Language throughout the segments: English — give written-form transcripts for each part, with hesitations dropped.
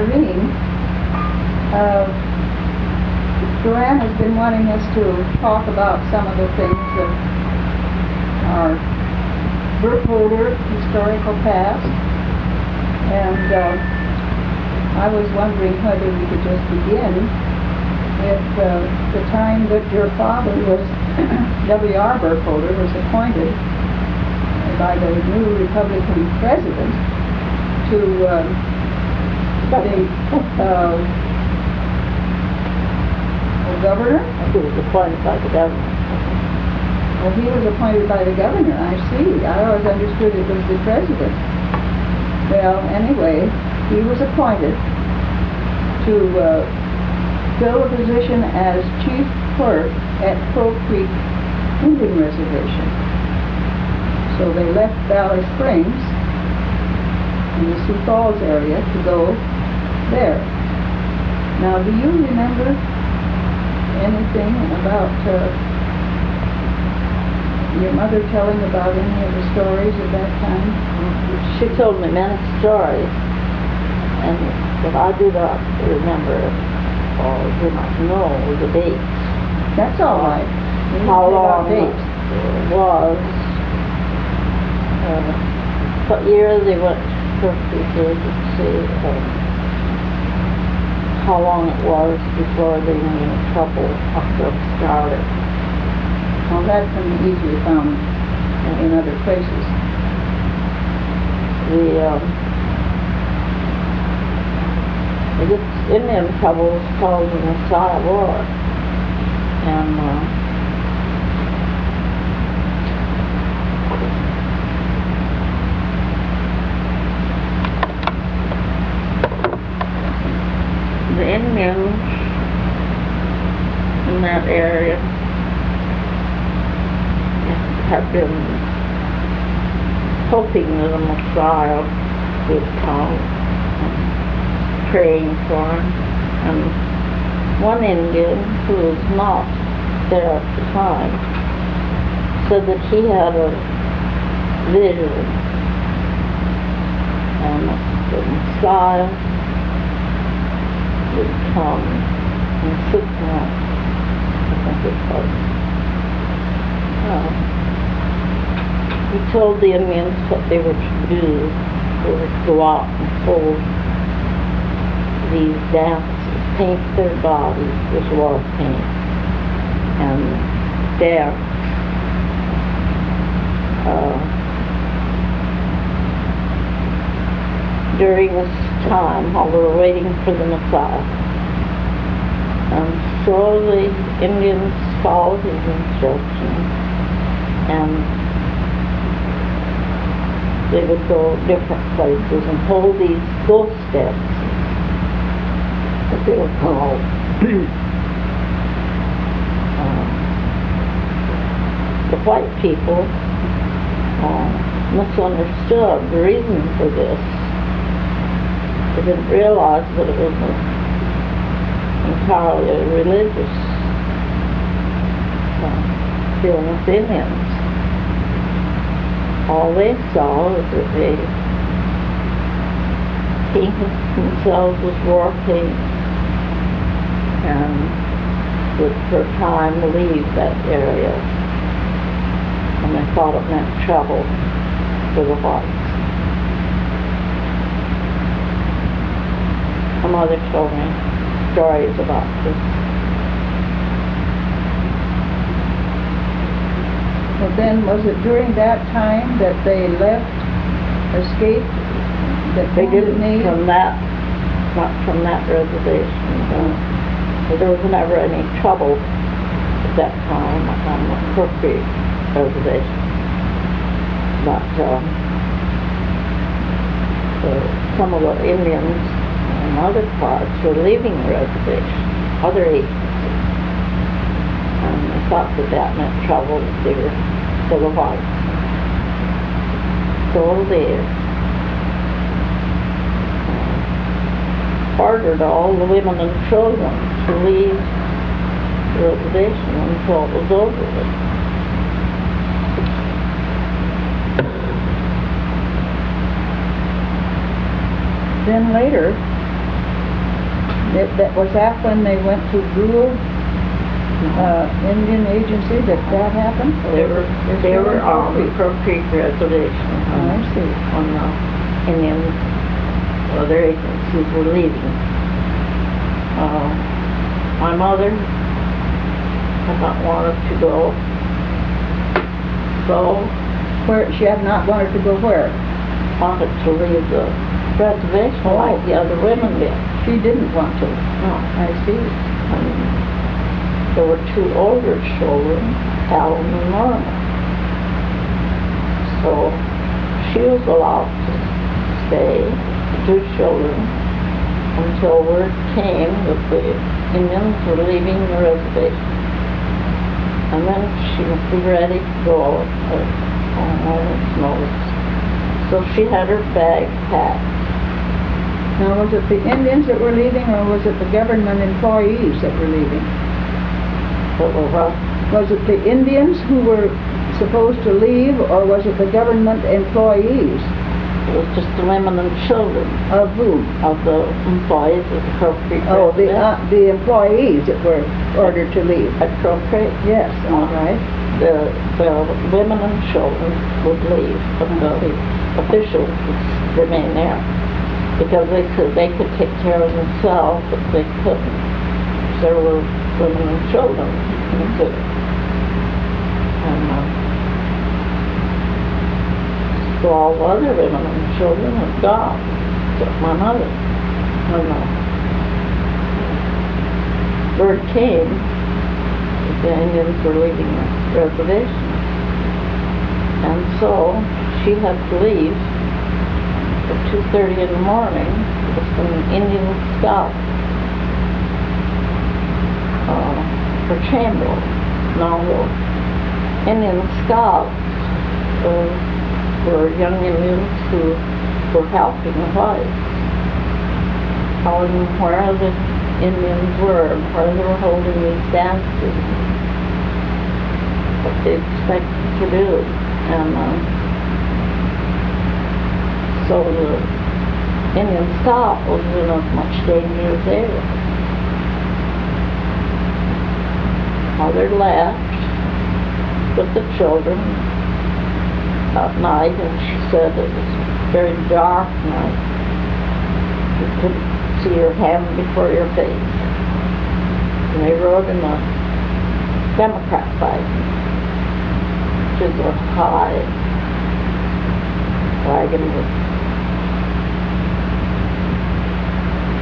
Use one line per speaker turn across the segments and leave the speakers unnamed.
Irene, Joanne has been wanting us to talk about some of the things that are Burkholder historical past, and I was wondering whether we could just begin with the time that your father was, W.R. Burkholder, was appointed by the new Republican president to governor?
He was appointed by the governor.
Well, he was appointed by the governor, I see. I always understood it was the president. Well, anyway, he was appointed to fill a position as chief clerk at Crow Creek Indian Reservation. So they left Valley Springs in the Sioux Falls area to go there. Now, do you remember anything about your mother telling about any of the stories at that time?
She told me many stories, but I do not remember or do not know the dates.
That's all right.
How long it was, what year they went to the agency, how long it was before they were in trouble after it started.
Well, that can be easily found in other places.
The Indian trouble was called the Messiah War, and the Indians in that area had been hoping that a Messiah would come, and praying for him. And one Indian, who was not there at the time, said that he had a vision, and the Messiah would come and sit down, I think it was. He told the Indians what they were to do. They were to go out and hold these dances, paint their bodies with war paint, and dance. During this time, while we were waiting for the Messiah. And so the Indians followed his instructions, and they would go different places and hold these ghost dances, that they were called. The white people misunderstood the reason for this. They didn't realize that it was entirely a religious feeling with the Indians. All they saw was that they painted themselves with war paint and would for a time leave that area, and they thought it meant trouble for the whites. My mother told me stories about this.
Well, then, was it during that time that they escaped?
They didn't from that, not from that reservation. There was never any trouble at that time on the Crow Creek reservation. But some of the Indians in other parts were leaving the reservation, other agencies. And they thought that meant trouble, that they were for the whites. So they ordered all the women and children to leave the reservation until it was over with.
Then later, Was that when they went to Brule Indian Agency that happened?
They were on the Crow Creek Reservation.
I see.
When the Indian other agencies were leaving. My mother had not wanted to go, so
Where she had not wanted to go where?
wanted to leave the reservation like the other women did.
She didn't want to.
No.
I see.
There were two older children, Alan and Norma. So she was allowed to stay, the two children, until word came that the Indians were leaving the reservation. And then she must be ready to go on a moment's notice. So she had her bag packed.
Now, was it the Indians that were leaving, or was it the government employees that were leaving?
That were what?
Was it the Indians who were supposed to leave, or was it the government employees?
It was just the women and children.
Of whom?
Of the employees at the Crow Creek.
Oh, the employees that were ordered to leave.
At Crow Creek?
Yes, all right.
The women and children would leave, but the officials would remain there. Because they could take care of themselves, but they couldn't. There were women and children considered. And so all the other women and children had gone, except my mother. When the word came that the Indians were leaving the reservation. And so she had to leave at 2:30 in the morning with some Indian scouts for Chamberlain. Now the Indian scouts were young Indians who were helping the whites, telling them where the Indians were and where they were holding these dances, what they expected to do. And so the Indian scout was in as much danger as they were. Mother left with the children at night, and she said it was a very dark night. You couldn't see your hand before your face. And they rode in a Democrat wagon, which is a high wagon with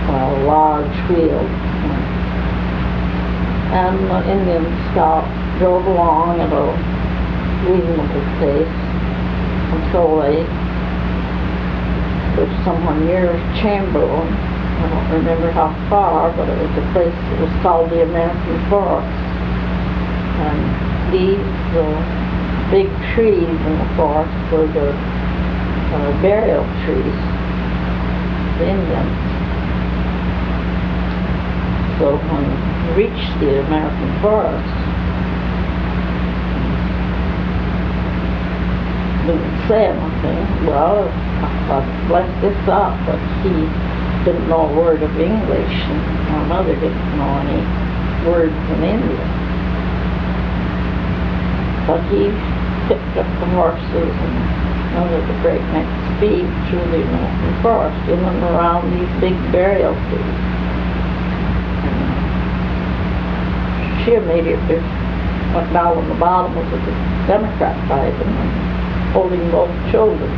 a large wheel. And the Indian scout drove along at a reasonable pace until they were somewhere near Chamberlain. I don't remember how far, but it was a place that was called the American Forest. And these big trees in the forest were the burial trees, the Indians. So when we reached the American Forest, didn't say anything. Well, I left this up, but he didn't know a word of English, and my mother didn't know any words in Indian. But he picked up the horses and went at a breakneck speed through the American Forest, in and around these big burial trees. She immediately went down on the bottom of the Democrat wagon and holding both children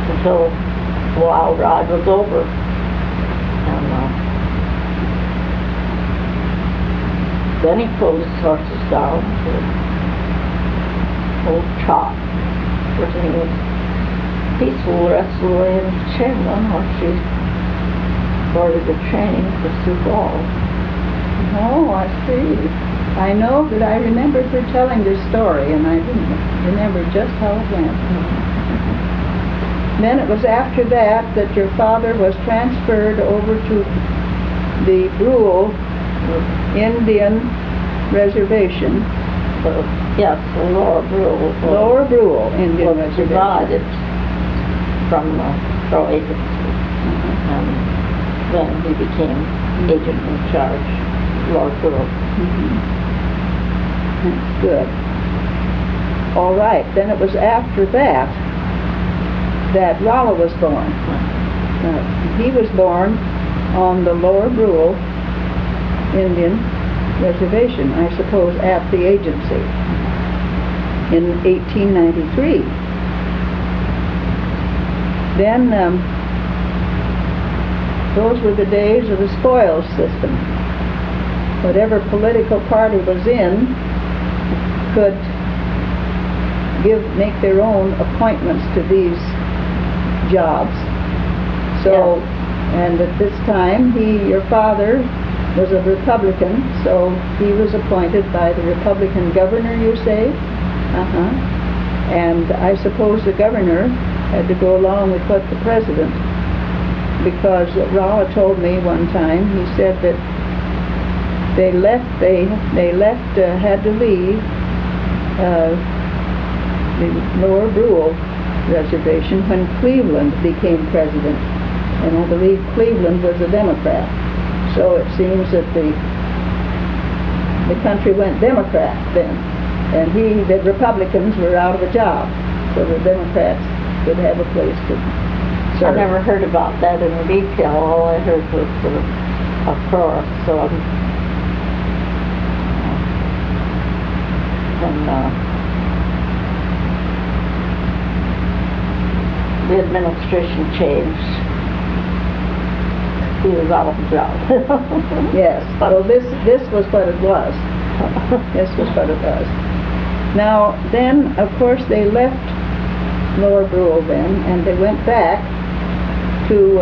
until the wild ride was over. And then he pulled his horses down to old trot. Everything was peaceful the rest of the way into Chamberlain, where she boarded the train for Sioux Falls.
Oh, I see. I know that I remembered her telling this story, and I didn't remember just how it went. Then it was after that your father was transferred over to the Brule Indian Reservation.
Yes, the Lower Brule.
Lower Brule Indian Reservation.
Divided from the Crow Agency. And then he became agent in charge, Lord Burkholder.
That's good. All right, then it was after that that Rolla was born. He was born on the Lower Brule Indian Reservation, I suppose, at the agency in 1893. Then those were the days of the spoils system. Whatever political party was in could make their own appointments to these jobs. So, and at this time, your father was a Republican, so he was appointed by the Republican governor, you say? And I suppose the governor had to go along with what the president, because Rolla told me one time, he said that they had to leave the Lower Brule Reservation when Cleveland became president, and I believe Cleveland was a Democrat. So it seems that the country went Democrat then, and the Republicans were out of a job, so the Democrats could have a place to serve.
I never heard about that in detail. All I heard was a chorus. So the administration changed. He was out of a job.
Yes. Well, this was what it was. This was what it was. Now, then, of course, they left Lower Brule then, and they went back to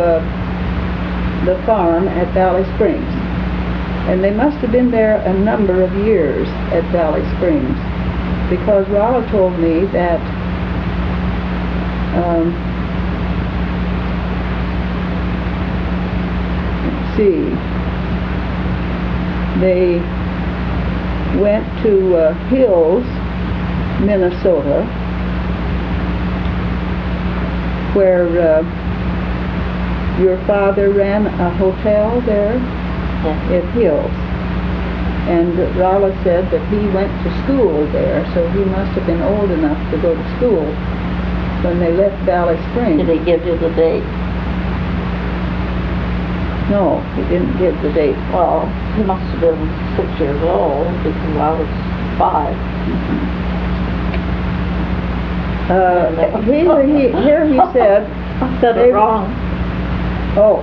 the farm at Valley Springs. And they must have been there a number of years at Valley Springs, because Rolla told me that they went to Hills, Minnesota, where your father ran a hotel there at Hills. And Rolla said that he went to school there, so he must have been old enough to go to school when they left Valley Springs.
Did he give you the date?
No, he didn't give the date.
Well, he must have been 6 years old, because I was 5.
Here he said...
I said it wrong.
Oh.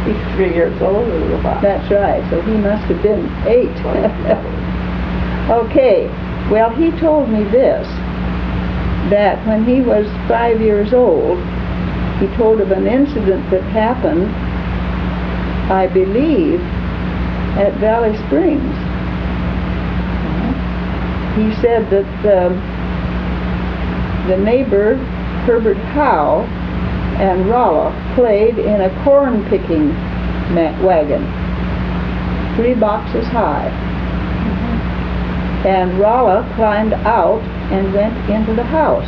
He's 3 years older than I.
That's right, so he must have been 8. Okay, well, he told me this, that when he was 5 years old, he told of an incident that happened, I believe, at Valley Springs. He said that the neighbor, Herbert Howe, and Rolla played in a corn-picking wagon, 3 boxes high. And Rolla climbed out and went into the house,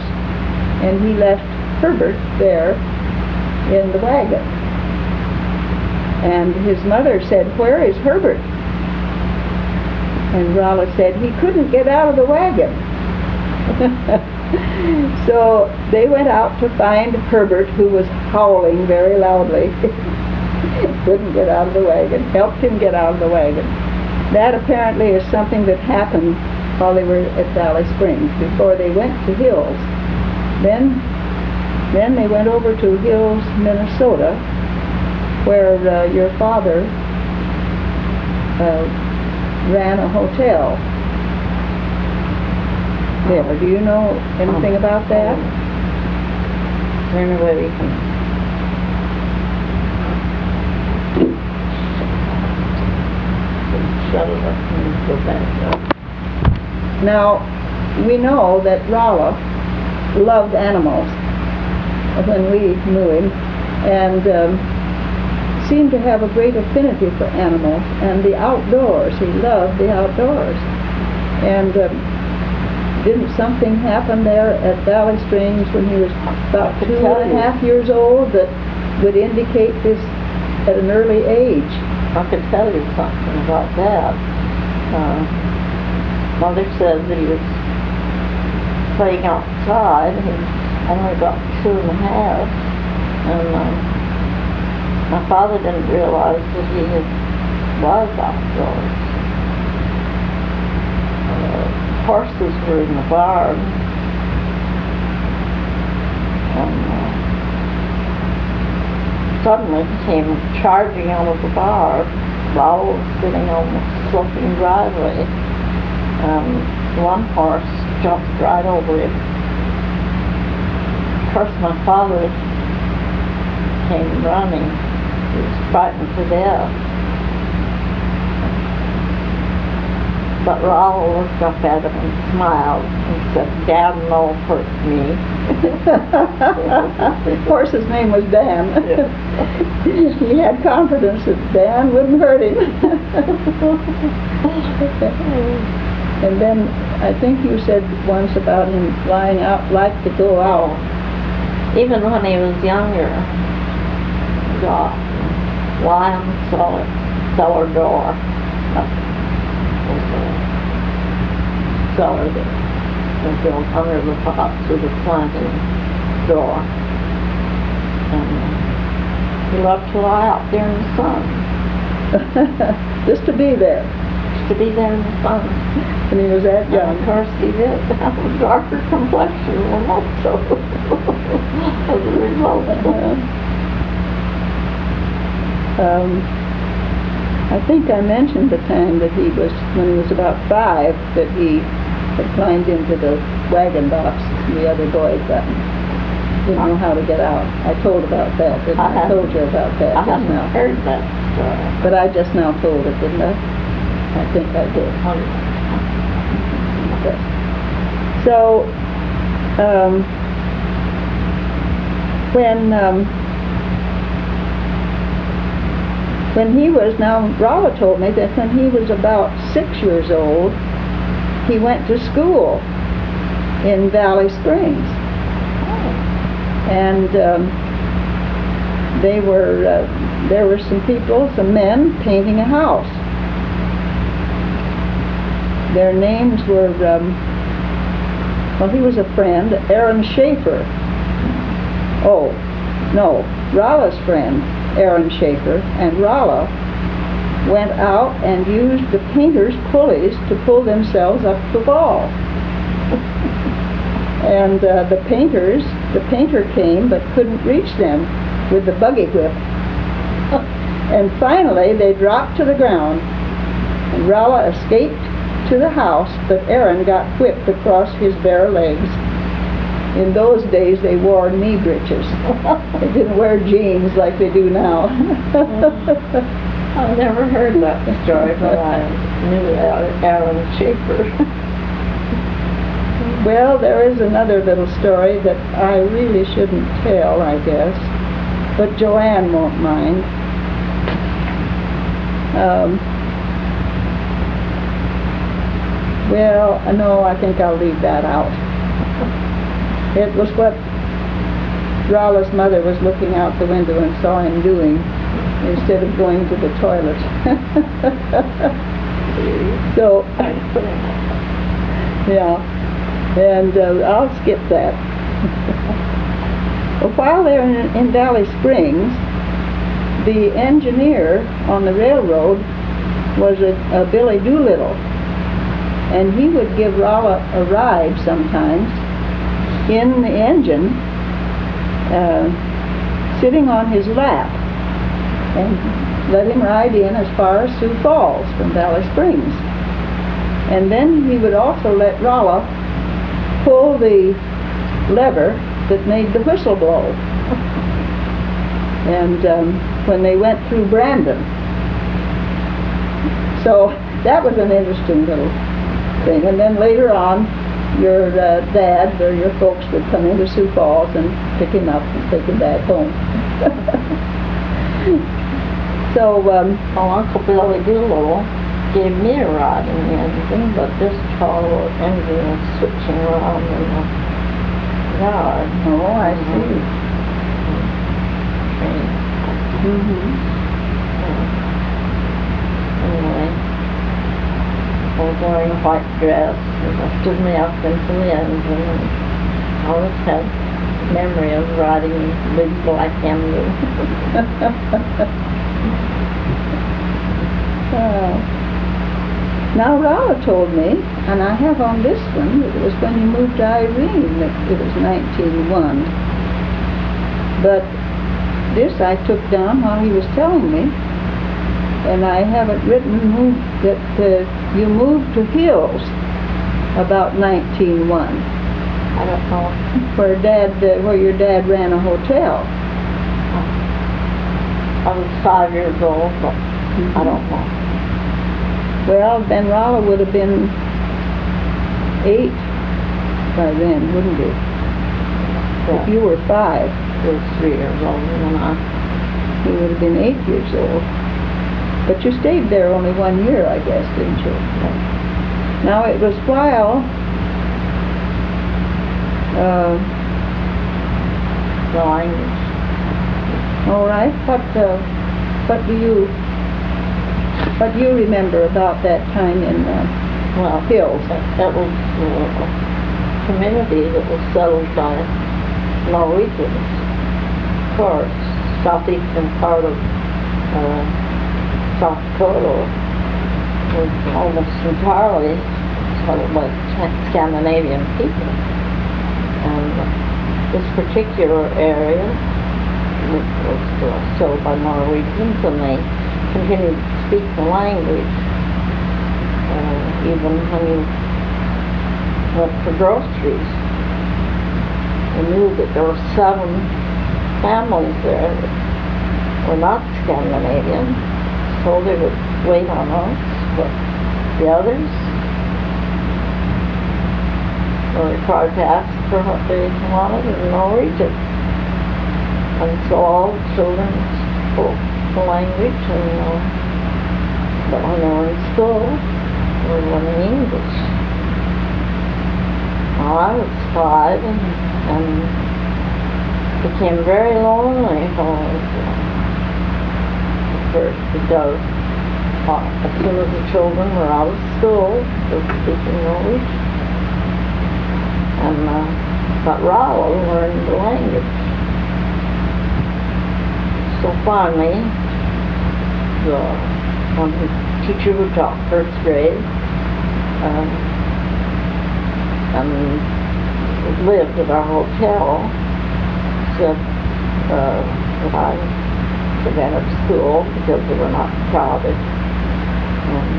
and he left Herbert there in the wagon. And his mother said, "Where is Herbert?" And Rolla said, "He couldn't get out of the wagon." So they went out to find Herbert, who was howling very loudly. Couldn't get out of the wagon. Helped him get out of the wagon. That apparently is something that happened while they were at Valley Springs, before they went to Hills. Then they went over to Hills, Minnesota, where your father ran a hotel. There, do you know anything about that?
Is there any way we can... shut it up and go back up?
Now, we know that Rolla loved animals when we knew him, and seemed to have a great affinity for animals and the outdoors. He loved the outdoors. And didn't something happen there at Valley Springs when he was about 2.5 years old, that would indicate this at an early age?
I could tell you something about that. Mother said that he was playing outside. He was only about 2 and a half. And my father didn't realize that he was outdoors. Horses were in the barn. And suddenly he came charging out of the barn. Rolla was sitting on the sloping driveway. One horse jumped right over him. Of course, my father came running. He was frightened to death. But Rolla looked up at him and smiled and said, "Dan no hurt me."
The horse's name was Dan.
Yeah.
He had confidence that Dan wouldn't hurt him. And then I think you said once about him flying out, like to go out.
Even when he was younger, the lion cellar door. Cellar that was built under the top through the planting door. And he loved to lie out there in the sun.
Just to be there.
Just to be there in the sun.
And he was that young.
And of course he did have a darker complexion than most of us as a result.
I think I mentioned the time that he was, when he was about 5, that he had climbed into the wagon box and the other boys didn't know how to get out. I told about that, didn't I? I told you about that
I
just now.
haven't heard that story.
But I just now told it, didn't I? I think I did. Okay. So, when he was, now Rolla told me that when he was about 6 years old, he went to school in Valley Springs. And there were some people, some men, painting a house. Their names were, well, he was a friend, Aaron Schaefer. Oh, no, Rolla's friend, Aaron Schaefer, and Rolla went out and used the painters' pulleys to pull themselves up the wall. And the painter came but couldn't reach them with the buggy whip. And finally they dropped to the ground, and Rolla escaped to the house, but Aaron got whipped across his bare legs. In those days they wore knee breeches. They didn't wear jeans like they do now.
I've never heard that story, but I knew Aaron Schaefer.
Well, there is another little story that I really shouldn't tell, I guess, but Joanne won't mind. Well, no, I think I'll leave that out. It was what Rolla's mother was looking out the window and saw him doing instead of going to the toilet. So, yeah, and I'll skip that. Well, while they're in Valley Springs, the engineer on the railroad was a Billy Doolittle, and he would give Rolla a ride sometimes in the engine, sitting on his lap, and let him ride in as far as Sioux Falls from Valley Springs. And then he would also let Rolla pull the lever that made the whistle blow. And when they went through Brandon. So that was an interesting little thing. And then later on, your dad or your folks would come into Sioux Falls and pick him up and take him back home. So,
Uncle Billy Doolittle gave me a ride in the engine, but this fellow engine was switching around in the yard.
Oh, I see.
train. Anyway, I was wearing a white dress, and I stood me up into the engine, and I always had memory of riding a big black engine.
Now Rolla told me, and I have on this one, that it was when you moved to Irene that it was 1901. But this I took down while he was telling me, and I have it written that you moved to Hills about 1901.
I don't know.
Where your dad ran a hotel.
I was 5 years old, but I don't know.
Well, then Rolla would have been 8 by then, wouldn't he?
Yeah.
If you were 5.
He was 3 years older than I.
He would have been 8 years old. But you stayed there only 1 year, I guess, didn't you?
Yeah.
Now, it was while
The language.
all right, what do you remember about that time in Hills?
That was a community that was settled by Norwegians. Of course, southeastern part of South Dakota was almost entirely settled by Scandinavian people. And this particular area was settled by Norwegians, and they continued to speak the language. Even when you went for groceries, you knew that there were 7 families there that were not Scandinavian, so they would wait on us, but the others were required to ask for what they wanted in Norwegian. And so all the children spoke the language, and but when they were in school, they were learning English. Well, I was 5 and became very lonely first, because as soon as the children were out of school, they were speaking Norwegian. And but Rolla learned the language. So finally, when the teacher who taught 1st grade and lived at our hotel said that I should enter school because they were not crowded, and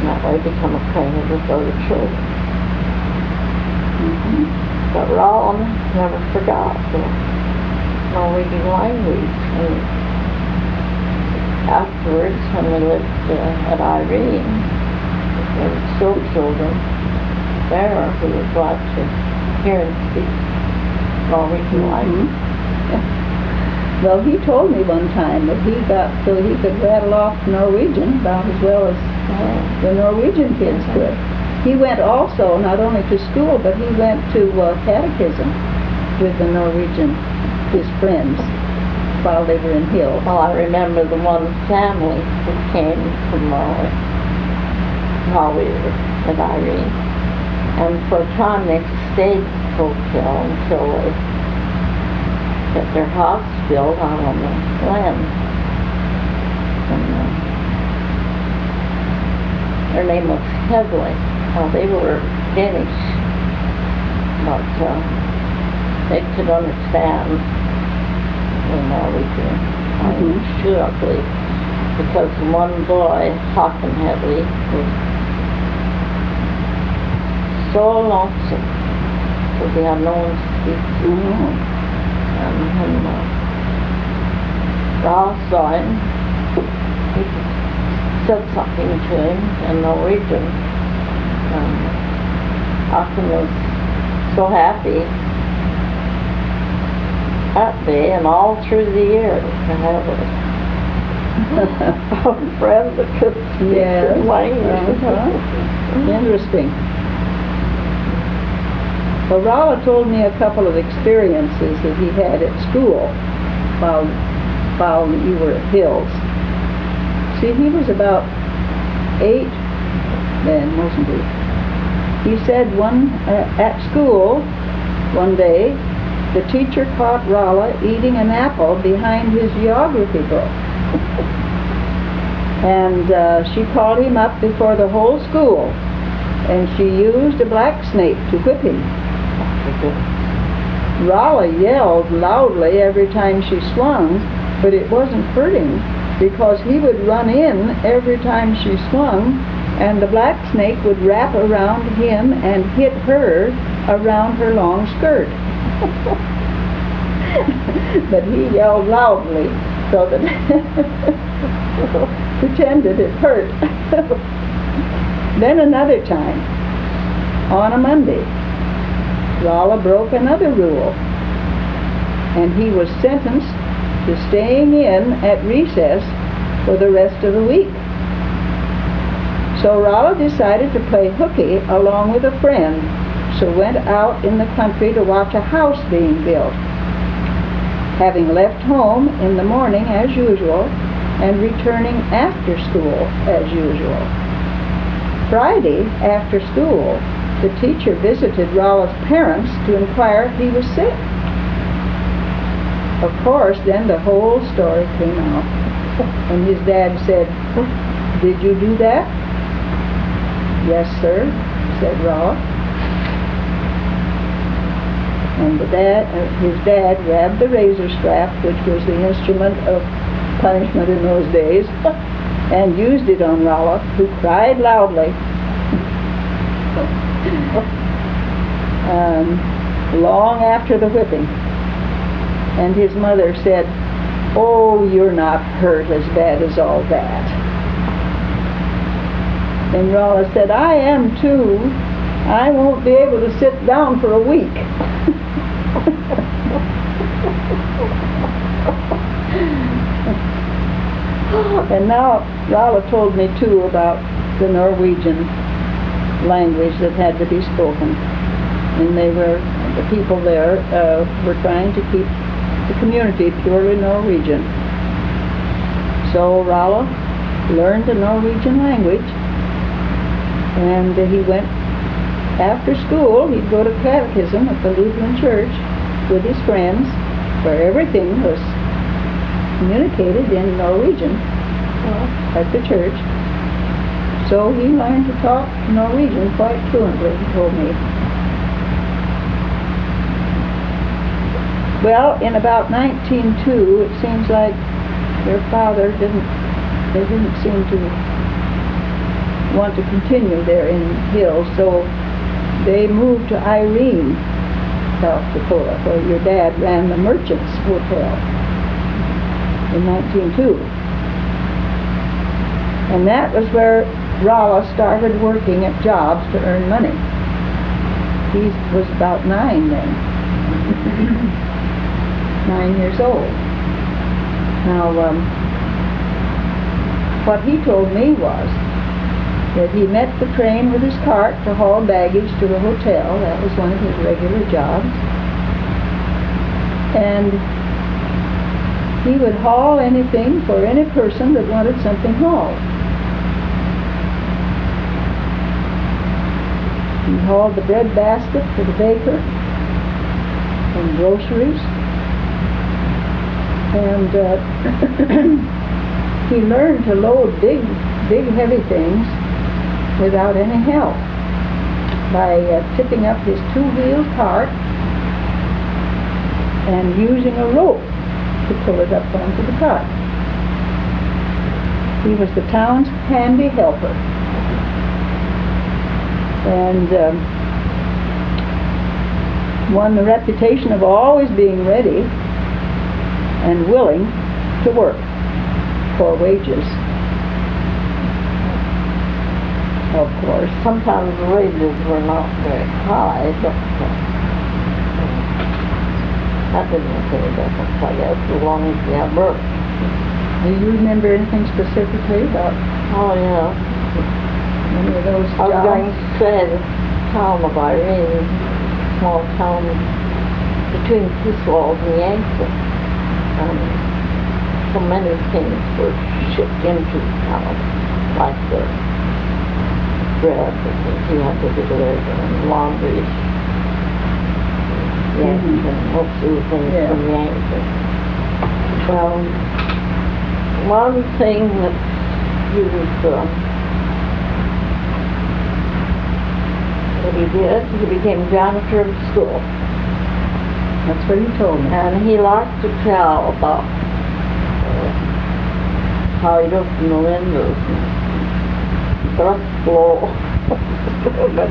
that way become acquainted with other children. But Rolla never forgot the Norwegian language, and afterwards, when we lived at Irene, there were still children there who were glad to hear and speak Norwegian language.
Well, he told me one time that he got so he could rattle off Norwegian about as well as the Norwegian kids could. He went also not only to school, but he went to catechism with the Norwegian, his friends, while they were in Hills.
Well, I remember the one family who came from Norway while we were at Irene. And for a time they stayed at the hotel until they got their house built out on the land. And their name was Ethel. Well, they were Danish, but they could understand the Norwegian language too, I believe, because one boy, Håkon Hedley, was so lonesome because he had no one to speak to. And when Rolla saw him, he said something to him in Norwegian. Håkon was so happy that day and all through the year to have a friend that could speak his language.
Interesting. Well, Rolla told me a couple of experiences that he had at school. while you were at Hills. See, he was about 8 then, wasn't he? He said at school one day, the teacher caught Rolla eating an apple behind his geography book. And she called him up before the whole school, and she used a black snake to whip him. Rolla yelled loudly every time she swung, but it wasn't hurting because he would run in every time she swung, and the black snake would wrap around him and hit her around her long skirt. But he yelled loudly so that pretended it hurt. Then another time, on a Monday, Rolla broke another rule, and he was sentenced to staying in at recess for the rest of the week. So Rolla decided to play hooky along with a friend, so went out in the country to watch a house being built. Having left home in the morning as usual, and returning after school as usual. Friday, after school, the teacher visited Rolla's parents to inquire if he was sick. Of course, then the whole story came out, and his dad said, "Did you do that?" "Yes, sir," said Rolla. And his dad grabbed the razor strap, which was the instrument of punishment in those days, and used it on Rolla, who cried loudly. Long after the whipping. And his mother said, "Oh, you're not hurt as bad as all that." And Rolla said, "I am too. I won't be able to sit down for a week." And now Rolla told me too about the Norwegian language that had to be spoken, and the people there were trying to keep the community purely Norwegian. So Rolla learned the Norwegian language, and he went after school. He'd go to catechism at the Lutheran church with his friends, where everything was communicated in Norwegian at the church. So he learned to talk Norwegian quite fluently, he told me. Well, in about 1902, it seems like their father didn't seem to want to continue there in Hills, so they moved to Irene, South Dakota, where your dad ran the Merchants Hotel in 1902. And that was where Rolla started working at jobs to earn money. He was about 9 then. 9 years old. Now, what he told me was that he met the train with his cart to haul baggage to the hotel. That was one of his regular jobs. And he would haul anything for any person that wanted something hauled. He hauled the bread basket for the baker and groceries. And he learned to load big heavy things without any help by tipping up his 2-wheel cart and using a rope to pull it up onto the cart. He was the town's handy helper, and won the reputation of always being ready and willing to work for wages. Of course,
Sometimes the wages were not very high, but that didn't make any difference, I guess, as long as you have work.
do you remember anything specifically about
Oh, yeah.
any of those
I was going
jobs?
to say the town of Irene, small town between Kiswald and Yankton. So many things were shipped into town, like the bread that he had to deliver and laundry. Yes, and most of the things from Yankton. Well, one thing that he did, he became janitor of the school.
That's what he told me.
And he liked to tell about how he'd open the windows and thrust blow. But